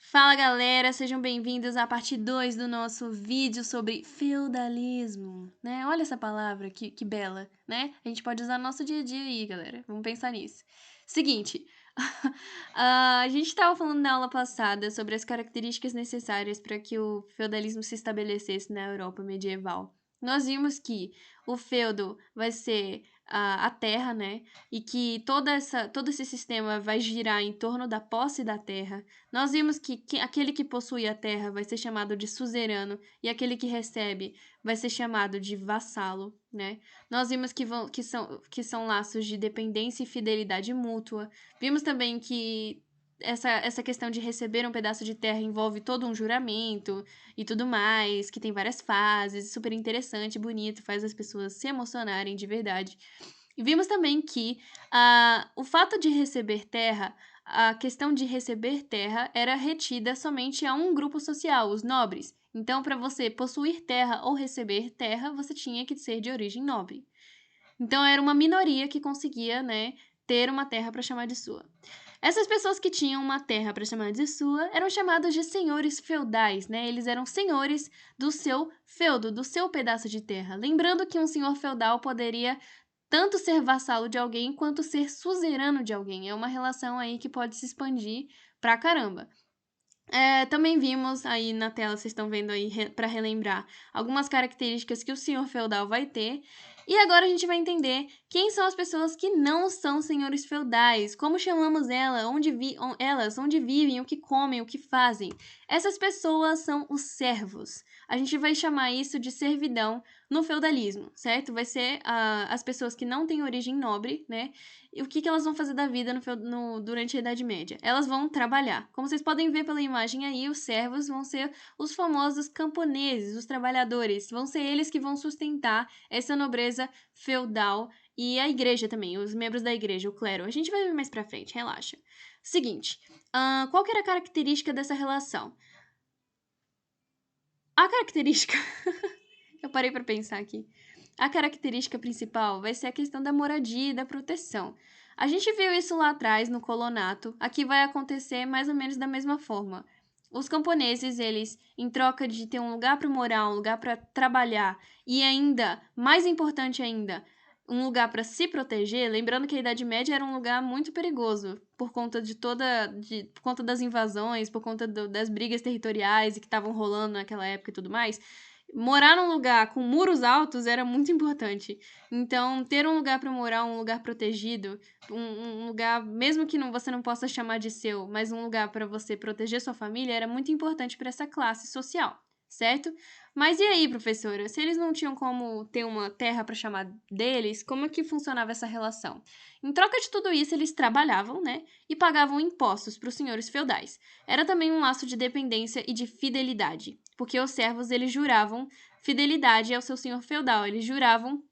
Fala galera, sejam bem-vindos à parte 2 do nosso vídeo sobre feudalismo, né? Olha essa palavra, que bela, né? A gente pode usar no nosso dia a dia aí, galera. Vamos pensar nisso. Seguinte, a gente estava falando na aula passada sobre as características necessárias para que o feudalismo se estabelecesse na Europa medieval. Nós vimos que o feudo vai ser a terra, né? E que todo esse sistema vai girar em torno da posse da terra. Nós vimos que aquele que possui a terra vai ser chamado de suzerano e aquele que recebe vai ser chamado de vassalo, né? Nós vimos que são laços de dependência e fidelidade mútua. Vimos também que essa questão de receber um pedaço de terra envolve todo um juramento e tudo mais, que tem várias fases, super interessante, bonito, faz as pessoas se emocionarem de verdade. E vimos também que o fato de receber terra, a questão de receber terra era retida somente a um grupo social, os nobres. Então, para você possuir terra ou receber terra, você tinha que ser de origem nobre. Então, era uma minoria que conseguia, né, ter uma terra para chamar de sua. Essas pessoas que tinham uma terra para chamar de sua eram chamados de senhores feudais, né? Eles eram senhores do seu feudo, do seu pedaço de terra. Lembrando que um senhor feudal poderia tanto ser vassalo de alguém quanto ser suzerano de alguém. É uma relação aí que pode se expandir pra caramba. Também vimos aí na tela, vocês estão vendo aí para relembrar algumas características que o senhor feudal vai ter. E agora a gente vai entender quem são as pessoas que não são senhores feudais, como chamamos elas, onde vivem, o que comem, o que fazem. Essas pessoas são os servos. A gente vai chamar isso de servidão no feudalismo, certo? Vai ser as pessoas que não têm origem nobre, né? E o que elas vão fazer da vida durante a Idade Média? Elas vão trabalhar. Como vocês podem ver pela imagem aí, os servos vão ser os famosos camponeses, os trabalhadores. Vão ser eles que vão sustentar essa nobreza feudal e a igreja também, os membros da igreja, o clero. A gente vai ver mais pra frente, relaxa. Seguinte, qual que era a característica dessa relação? A característica... Eu parei pra pensar aqui. A característica principal vai ser a questão da moradia e da proteção. A gente viu isso lá atrás no colonato, aqui vai acontecer mais ou menos da mesma forma. Os camponeses, eles, em troca de ter um lugar para morar, um lugar para trabalhar e ainda, mais importante ainda, um lugar para se proteger, lembrando que a Idade Média era um lugar muito perigoso por conta por conta das invasões, por conta das brigas territoriais e que estavam rolando naquela época e tudo mais. Morar num lugar com muros altos era muito importante. Então, ter um lugar para morar, um lugar protegido, um lugar, mesmo que você não possa chamar de seu, mas um lugar para você proteger sua família, era muito importante para essa classe social, certo? Mas e aí, professora? Se eles não tinham como ter uma terra para chamar deles, como é que funcionava essa relação? Em troca de tudo isso, eles trabalhavam, né? E pagavam impostos para os senhores feudais. Era também um laço de dependência e de fidelidade, porque os servos eles juravam fidelidade ao seu senhor feudal, eles juravam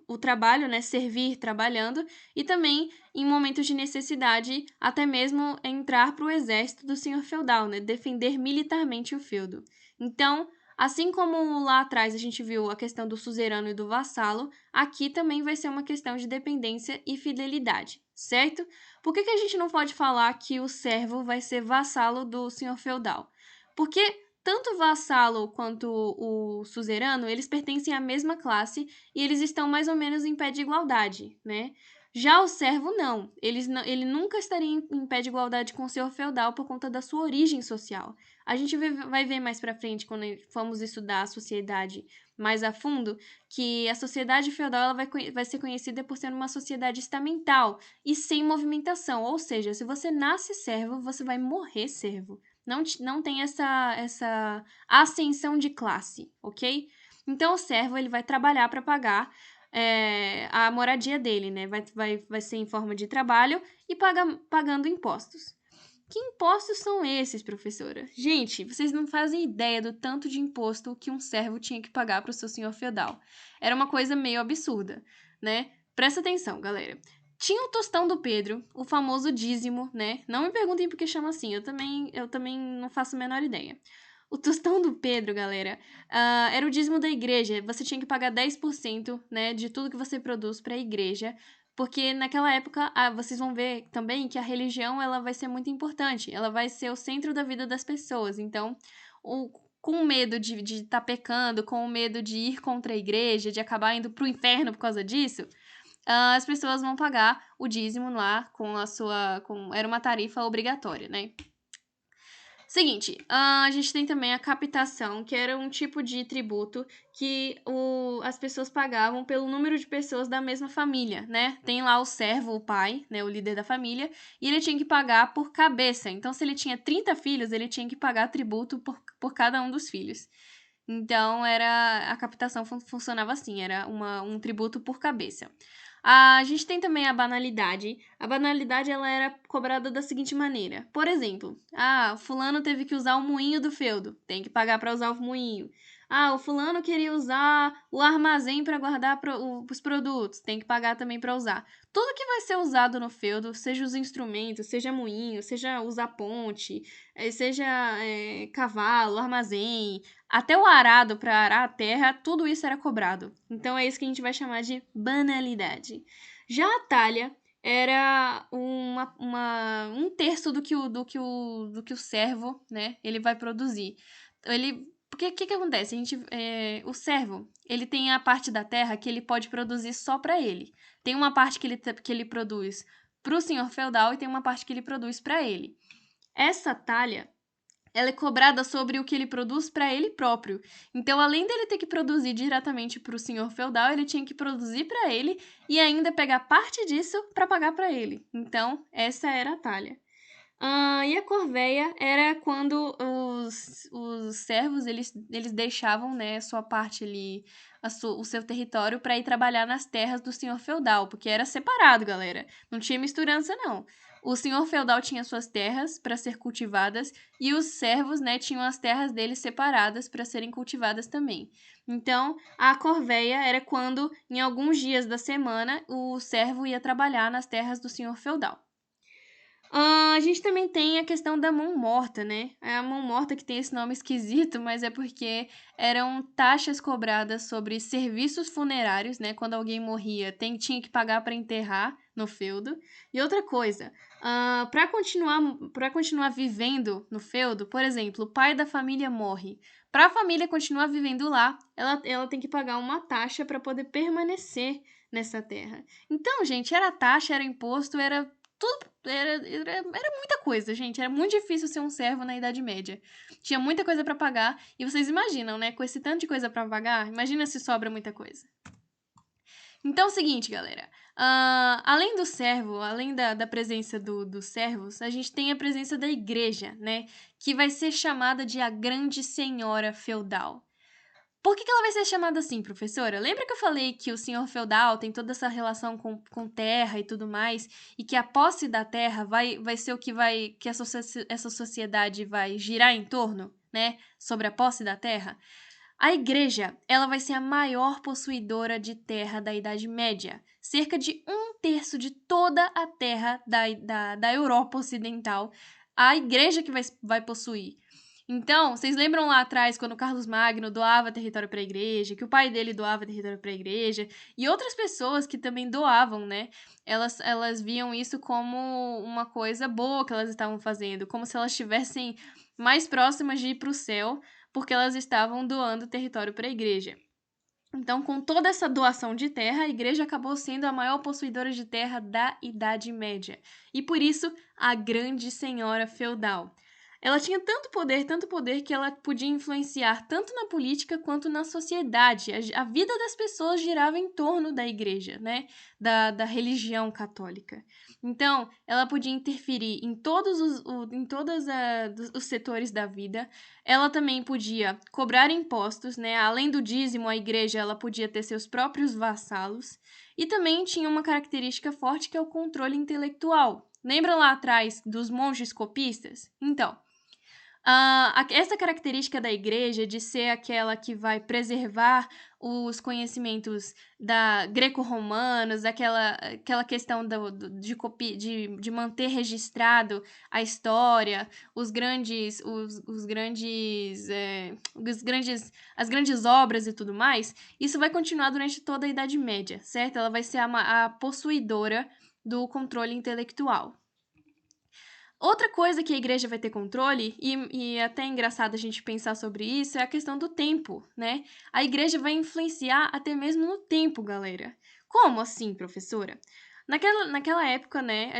o trabalho, né, servir trabalhando e também em momentos de necessidade até mesmo entrar para o exército do senhor feudal, né, defender militarmente o feudo. Então, assim como lá atrás a gente viu a questão do suzerano e do vassalo, aqui também vai ser uma questão de dependência e fidelidade, certo? Por que a gente não pode falar que o servo vai ser vassalo do senhor feudal? Porque tanto o vassalo quanto o suzerano, eles pertencem à mesma classe e eles estão mais ou menos em pé de igualdade, né? Já o servo, não. Ele nunca estaria em pé de igualdade com o senhor feudal por conta da sua origem social. A gente vai ver mais pra frente, quando formos estudar a sociedade mais a fundo, que a sociedade feudal ela vai ser conhecida por ser uma sociedade estamental e sem movimentação. Ou seja, se você nasce servo, você vai morrer servo. Não tem essa ascensão de classe, ok? Então, o servo ele vai trabalhar para pagar a moradia dele, né? Vai ser em forma de trabalho e pagando impostos. Que impostos são esses, professora? Gente, vocês não fazem ideia do tanto de imposto que um servo tinha que pagar para o seu senhor feudal. Era uma coisa meio absurda, né? Presta atenção, galera. Tinha o tostão do Pedro, o famoso dízimo, né? Não me perguntem por que chama assim, eu também não faço a menor ideia. O tostão do Pedro, galera, era o dízimo da igreja. Você tinha que pagar 10%, né, de tudo que você produz para a igreja, porque naquela época vocês vão ver também que a religião ela vai ser muito importante, ela vai ser o centro da vida das pessoas. Então, com medo de estar pecando, com medo de ir contra a igreja, de acabar indo pro inferno por causa disso, as pessoas vão pagar o dízimo lá era uma tarifa obrigatória, né? Seguinte, a gente tem também a captação, que era um tipo de tributo que as pessoas pagavam pelo número de pessoas da mesma família, né? Tem lá o servo, o pai, né, o líder da família, e ele tinha que pagar por cabeça. Então, se ele tinha 30 filhos, ele tinha que pagar tributo por cada um dos filhos. Então, a captação funcionava assim, era um tributo por cabeça. A gente tem também a banalidade. A banalidade ela era cobrada da seguinte maneira. Por exemplo, fulano teve que usar o moinho do feudo, tem que pagar para usar o moinho. O fulano queria usar o armazém para guardar os produtos, tem que pagar também para usar. Tudo que vai ser usado no feudo, seja os instrumentos, seja moinho, seja usar ponte, seja cavalo, armazém, até o arado para arar a terra, tudo isso era cobrado. Então é isso que a gente vai chamar de banalidade. Já a talha era um terço do que o servo, né, ele vai produzir. Porque o que acontece? O servo, ele tem a parte da terra que ele pode produzir só para ele. Tem uma parte que ele produz para o senhor feudal e tem uma parte que ele produz para ele. Essa talha ela é cobrada sobre o que ele produz para ele próprio. Então, além dele ter que produzir diretamente para o senhor feudal, ele tinha que produzir para ele e ainda pegar parte disso para pagar para ele. Então, essa era a talha. E a corveia era quando os servos eles deixavam, né, a sua parte ali, o seu território para ir trabalhar nas terras do senhor feudal, porque era separado, galera. Não tinha misturança, não. O senhor feudal tinha suas terras para ser cultivadas e os servos, né, tinham as terras deles separadas para serem cultivadas também. Então, a corveia era quando, em alguns dias da semana, o servo ia trabalhar nas terras do senhor feudal. A gente também tem a questão da mão morta, né? É a mão morta que tem esse nome esquisito, mas é porque eram taxas cobradas sobre serviços funerários, né? Quando alguém morria, tinha que pagar para enterrar no feudo. E outra coisa, para continuar vivendo no feudo, por exemplo, o pai da família morre. Para a família continuar vivendo lá, ela tem que pagar uma taxa para poder permanecer nessa terra. Então, gente, era taxa, era imposto, era tudo. Era muita coisa, gente. Era muito difícil ser um servo na Idade Média. Tinha muita coisa para pagar. E vocês imaginam, né? Com esse tanto de coisa para pagar, imagina se sobra muita coisa. Então é o seguinte, galera. Além do servo, além da presença dos servos, a gente tem a presença da igreja, né? Que vai ser chamada de a Grande Senhora Feudal. Por que ela vai ser chamada assim, professora? Lembra que eu falei que o senhor feudal tem toda essa relação com terra e tudo mais, e que a posse da terra vai ser o que essa sociedade vai girar em torno, né? Sobre a posse da terra? A igreja, ela vai ser a maior possuidora de terra da Idade Média. Cerca de 1/3 de toda a terra da Europa Ocidental, a igreja que vai possuir. Então, vocês lembram lá atrás, quando Carlos Magno doava território para a igreja, que o pai dele doava território para a igreja, e outras pessoas que também doavam, né? Elas viam isso como uma coisa boa que elas estavam fazendo, como se elas estivessem mais próximas de ir para o céu, porque elas estavam doando território para a igreja. Então, com toda essa doação de terra, a igreja acabou sendo a maior possuidora de terra da Idade Média. E por isso, a Grande Senhora Feudal. Ela tinha tanto poder que ela podia influenciar tanto na política quanto na sociedade. A vida das pessoas girava em torno da igreja, né? Da religião católica. Então, ela podia interferir em todos os setores da vida. Ela também podia cobrar impostos, né? Além do dízimo, a igreja ela podia ter seus próprios vassalos. E também tinha uma característica forte que é o controle intelectual. Lembra lá atrás dos monges copistas? Então, Essa característica da igreja de ser aquela que vai preservar os conhecimentos greco-romanos, aquela questão de manter registrado a história, as grandes obras e tudo mais, isso vai continuar durante toda a Idade Média, certo? Ela vai ser a possuidora do controle intelectual. Outra coisa que a igreja vai ter controle, e até é engraçado a gente pensar sobre isso, é a questão do tempo, né? A igreja vai influenciar até mesmo no tempo, galera. Como assim, professora? Naquela época, né,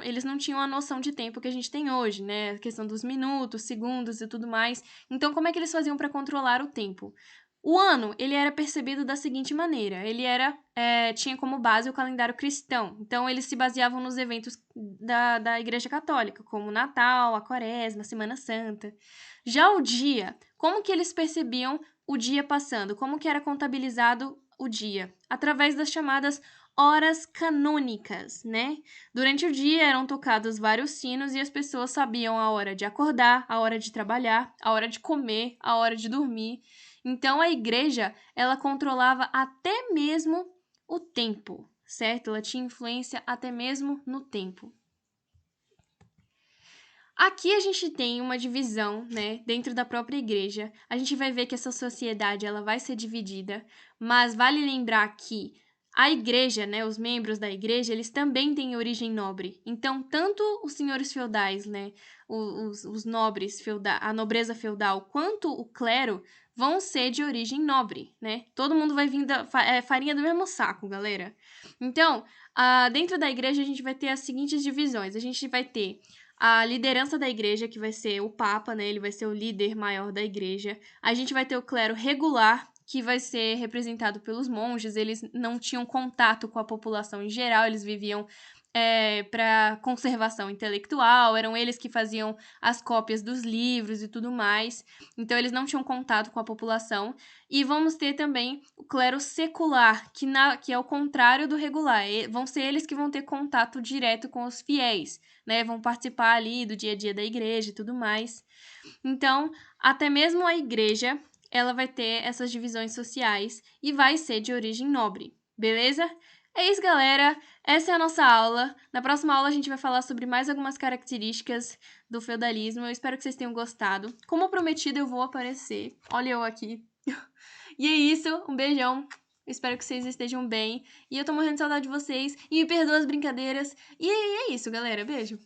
eles não tinham a noção de tempo que a gente tem hoje, né? A questão dos minutos, segundos e tudo mais. Então, como é que eles faziam para controlar o tempo? O ano, ele era percebido da seguinte maneira, tinha como base o calendário cristão, então eles se baseavam nos eventos da Igreja Católica, como o Natal, a Quaresma, a Semana Santa. Já o dia, como que eles percebiam o dia passando? Como que era contabilizado o dia? Através das chamadas horas canônicas, né? Durante o dia eram tocados vários sinos e as pessoas sabiam a hora de acordar, a hora de trabalhar, a hora de comer, a hora de dormir. Então a igreja, ela controlava até mesmo o tempo, certo? Ela tinha influência até mesmo no tempo. Aqui a gente tem uma divisão, né, dentro da própria igreja. A gente vai ver que essa sociedade ela vai ser dividida, mas vale lembrar que a igreja, né, os membros da igreja, eles também têm origem nobre. Então, tanto os senhores feudais, né, os nobres, a nobreza feudal, quanto o clero vão ser de origem nobre, né? Todo mundo vai vir farinha do mesmo saco, galera. Então, dentro da igreja a gente vai ter as seguintes divisões. A gente vai ter a liderança da igreja, que vai ser o Papa, né? Ele vai ser o líder maior da igreja. A gente vai ter o clero regular, que vai ser representado pelos monges. Eles não tinham contato com a população em geral, eles viviam para conservação intelectual, eram eles que faziam as cópias dos livros e tudo mais. Então, eles não tinham contato com a população. E vamos ter também o clero secular, que é o contrário do regular. Vão ser eles que vão ter contato direto com os fiéis, né? Vão participar ali do dia a dia da igreja e tudo mais. Então, até mesmo a igreja, ela vai ter essas divisões sociais e vai ser de origem nobre, beleza? É isso, galera. Essa é a nossa aula. Na próxima aula a gente vai falar sobre mais algumas características do feudalismo. Eu espero que vocês tenham gostado. Como prometido, eu vou aparecer. Olha eu aqui. E é isso. Um beijão. Espero que vocês estejam bem. E eu tô morrendo de saudade de vocês. E me perdoa as brincadeiras. E é isso, galera. Beijo.